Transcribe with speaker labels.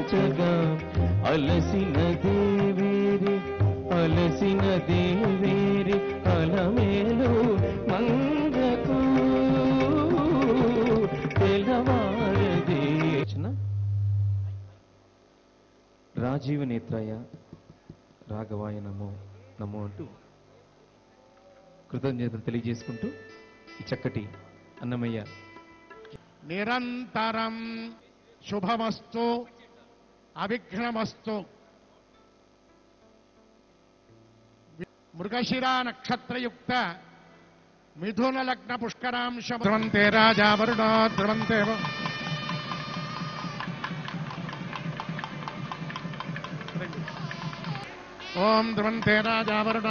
Speaker 1: జగా అలసిన దేవేరి అలసిన దేవేరి అలమేలు మంగకు తెలవారదే. రాజీవ నేత్రాయ రాఘవాయ నమో నమో అంటూ కృతజ్ఞతలు తెలియజేసుకుంటూ ఈ చక్కటి అన్నమయ్య
Speaker 2: నిరంతరం శుభమస్తు అవిఘ్నమస్తు. మృగశిరా నక్షత్రయుక్త మిథున లగ్న పుష్కరాంశ ధ్రువంతే రాజా వరుణో ధ్రువంతే ఓం ధ్రువంతే రాజా వరుణ